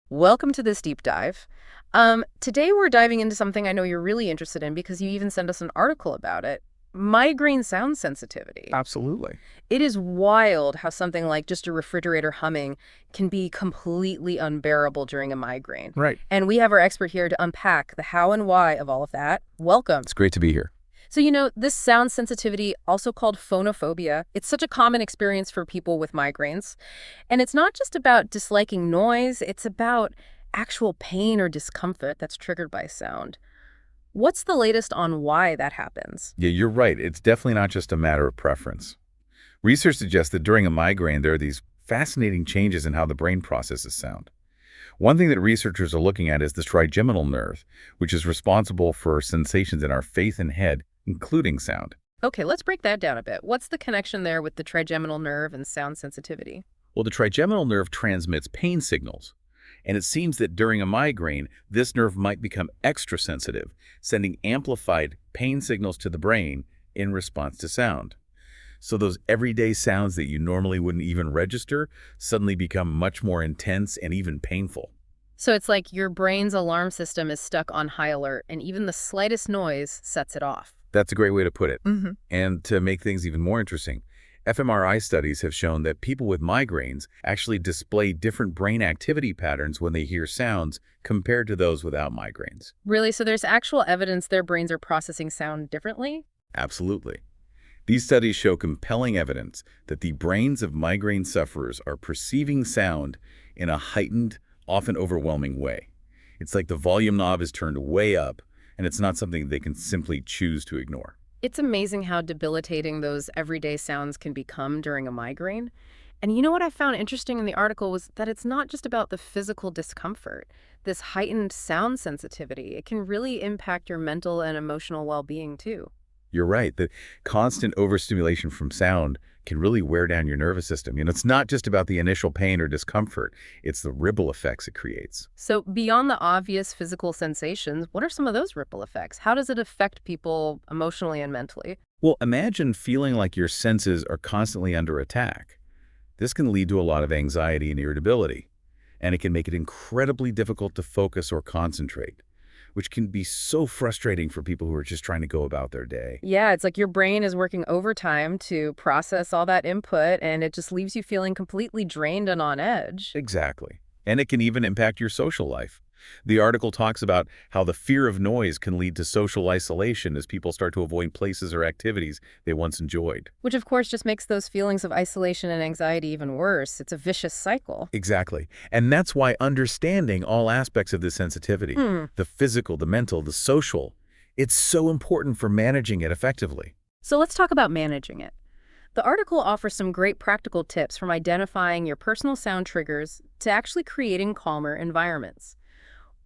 Welcome to this deep dive. Today we're diving into something I know you're really interested in because you even sent us an article about it. Migraine sound sensitivity. Absolutely. It is wild how something like just a refrigerator humming can be completely unbearable during a migraine. Right. And we have our expert here to unpack the how and why of all of that. Welcome. It's great to be here. So, this sound sensitivity, also called phonophobia, it's such a common experience for people with migraines. And it's not just about disliking noise, it's about actual pain or discomfort that's triggered by sound. What's the latest on why that happens? Yeah, you're right. It's definitely not just a matter of preference. Research suggests that during a migraine, there are these fascinating changes in how the brain processes sound. One thing that researchers are looking at is the trigeminal nerve, which is responsible for sensations in our face and head, including sound. Okay, let's break that down a bit. What's the connection there with the trigeminal nerve and sound sensitivity? Well, the trigeminal nerve transmits pain signals, and it seems that during a migraine, this nerve might become extra sensitive, sending amplified pain signals to the brain in response to sound. So those everyday sounds that you normally wouldn't even register suddenly become much more intense and even painful. So it's like your brain's alarm system is stuck on high alert, and even the slightest noise sets it off. That's a great way to put it. Mm-hmm. And to make things even more interesting, fMRI studies have shown that people with migraines actually display different brain activity patterns when they hear sounds compared to those without migraines. Really? So there's actual evidence their brains are processing sound differently? Absolutely. These studies show compelling evidence that the brains of migraine sufferers are perceiving sound in a heightened, often overwhelming way. It's like the volume knob is turned way up, and it's not something they can simply choose to ignore. It's amazing how debilitating those everyday sounds can become during a migraine. And you know what I found interesting in the article was that it's not just about the physical discomfort. This heightened sound sensitivity, it can really impact your mental and emotional well-being too. You're right. The constant overstimulation from sound can really wear down your nervous system. It's not just about the initial pain or discomfort. It's the ripple effects it creates. So beyond the obvious physical sensations, what are some of those ripple effects? How does it affect people emotionally and mentally? Well, imagine feeling like your senses are constantly under attack. This can lead to a lot of anxiety and irritability, and it can make it incredibly difficult to focus or concentrate, which can be so frustrating for people who are just trying to go about their day. Yeah, it's like your brain is working overtime to process all that input, and it just leaves you feeling completely drained and on edge. Exactly. And it can even impact your social life. The article talks about how the fear of noise can lead to social isolation as people start to avoid places or activities they once enjoyed. Which, of course, just makes those feelings of isolation and anxiety even worse. It's a vicious cycle. Exactly. And that's why understanding all aspects of this sensitivity, the physical, the mental, the social, it's so important for managing it effectively. So let's talk about managing it. The article offers some great practical tips from identifying your personal sound triggers to actually creating calmer environments.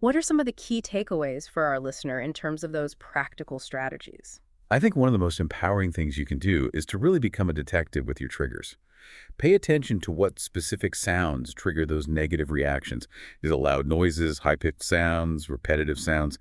What are some of the key takeaways for our listener in terms of those practical strategies? I think one of the most empowering things you can do is to really become a detective with your triggers. Pay attention to what specific sounds trigger those negative reactions. Is it loud noises, high-pitched sounds, repetitive sounds?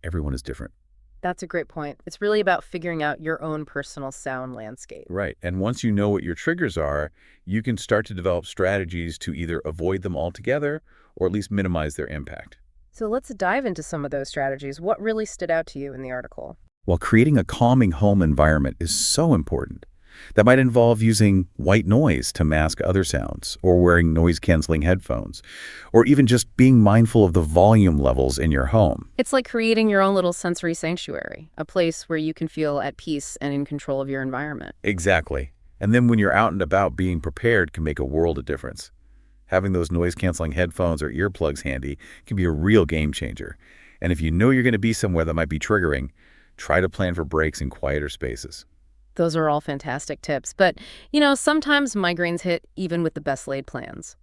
Everyone is different. That's a great point. It's really about figuring out your own personal sound landscape. Right. And once you know what your triggers are, you can start to develop strategies to either avoid them altogether or at least minimize their impact. So let's dive into some of those strategies. What really stood out to you in the article? While creating a calming home environment is so important, that might involve using white noise to mask other sounds, or wearing noise-canceling headphones, or even just being mindful of the volume levels in your home. It's like creating your own little sensory sanctuary, a place where you can feel at peace and in control of your environment. Exactly. And then when you're out and about, being prepared can make a world of difference. Having those noise-canceling headphones or earplugs handy can be a real game changer. And if you know you're going to be somewhere that might be triggering, try to plan for breaks in quieter spaces. Those are all fantastic tips. But, sometimes migraines hit even with the best laid plans.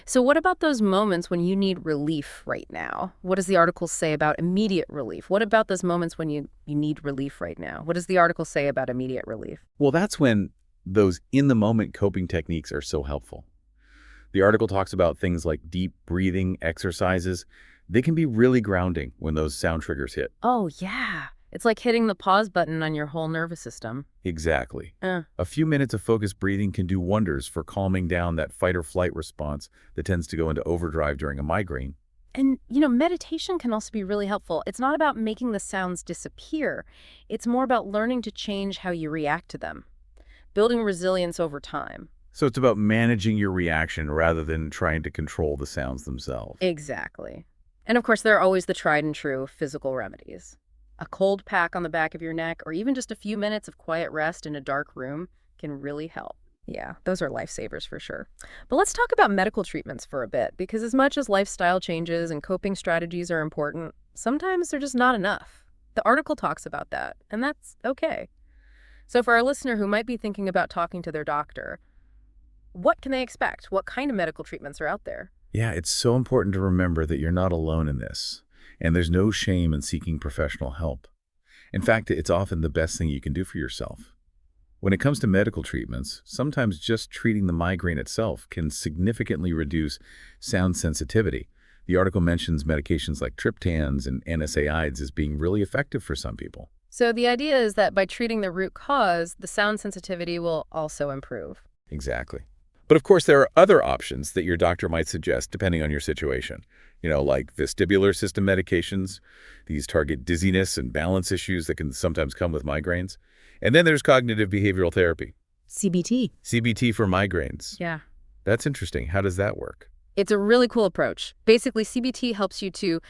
So what about those moments when you need relief right now? What does the article say about immediate relief? What about those moments when you need relief right now? What does the article say about immediate relief? Well, that's when those in-the-moment coping techniques are so helpful. The article talks about things like deep breathing exercises. They can be really grounding when those sound triggers hit. Oh, yeah. It's like hitting the pause button on your whole nervous system. Exactly. Uh, A few minutes of focused breathing can do wonders for calming down that fight or flight response that tends to go into overdrive during a migraine. and, meditation can also be really helpful. It's not about making the sounds disappear. It's more about learning to change how you react to them, building resilience over time. So it's about managing your reaction rather than trying to control the sounds themselves. Exactly. And of course, there are always the tried and true physical remedies. A cold pack on the back of your neck, or even just a few minutes of quiet rest in a dark room can really help. Yeah, those are lifesavers for sure. But let's talk about medical treatments for a bit, because as much as lifestyle changes and coping strategies are important, sometimes they're just not enough. The article talks about that, and that's okay. So for our listener who might be thinking about talking to their doctor, what can they expect? What kind of medical treatments are out there? Yeah, it's so important to remember that you're not alone in this, and there's no shame in seeking professional help. In fact, it's often the best thing you can do for yourself. When it comes to medical treatments, sometimes just treating the migraine itself can significantly reduce sound sensitivity. The article mentions medications like triptans and NSAIDs as being really effective for some people. So the idea is that by treating the root cause, the sound sensitivity will also improve. Exactly. But of course, there are other options that your doctor might suggest depending on your situation. Like vestibular system medications. These target dizziness and balance issues that can sometimes come with migraines. And then there's cognitive behavioral therapy, CBT. CBT for migraines. Yeah. That's interesting. How does that work? It's a really cool approach. Basically, CBT helps you to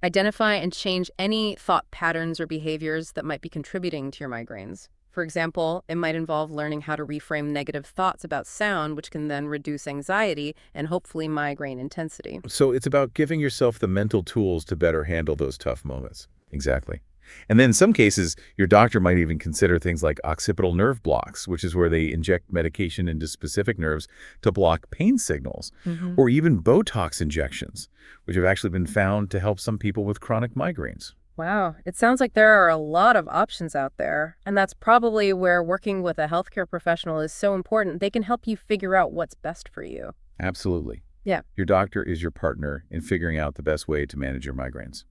identify and change any thought patterns or behaviors that might be contributing to your migraines. For example, it might involve learning how to reframe negative thoughts about sound, which can then reduce anxiety and hopefully migraine intensity. So it's about giving yourself the mental tools to better handle those tough moments. Exactly. And then in some cases, your doctor might even consider things like occipital nerve blocks, which is where they inject medication into specific nerves to block pain signals, or even Botox injections, which have actually been found to help some people with chronic migraines. Wow, it sounds like there are a lot of options out there, and that's probably where working with a healthcare professional is so important. They can help you figure out what's best for you. Absolutely. Yeah. Your doctor is your partner in figuring out the best way to manage your migraines.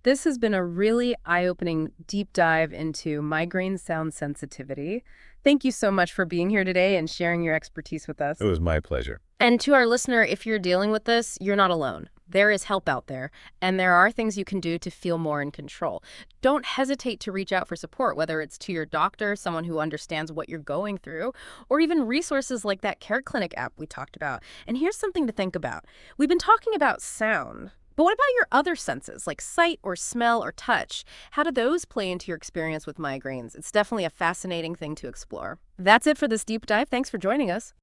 This has been a really eye-opening deep dive into migraine sound sensitivity. Thank you so much for being here today and sharing your expertise with us. It was my pleasure. And to our listener, if you're dealing with this, you're not alone. There is help out there, and there are things you can do to feel more in control. Don't hesitate to reach out for support, whether it's to your doctor, someone who understands what you're going through, or even resources like that Care Clinic app we talked about. And here's something to think about. We've been talking about sound, but what about your other senses, like sight or smell or touch? How do those play into your experience with migraines? It's definitely a fascinating thing to explore. That's it for this deep dive. Thanks for joining us.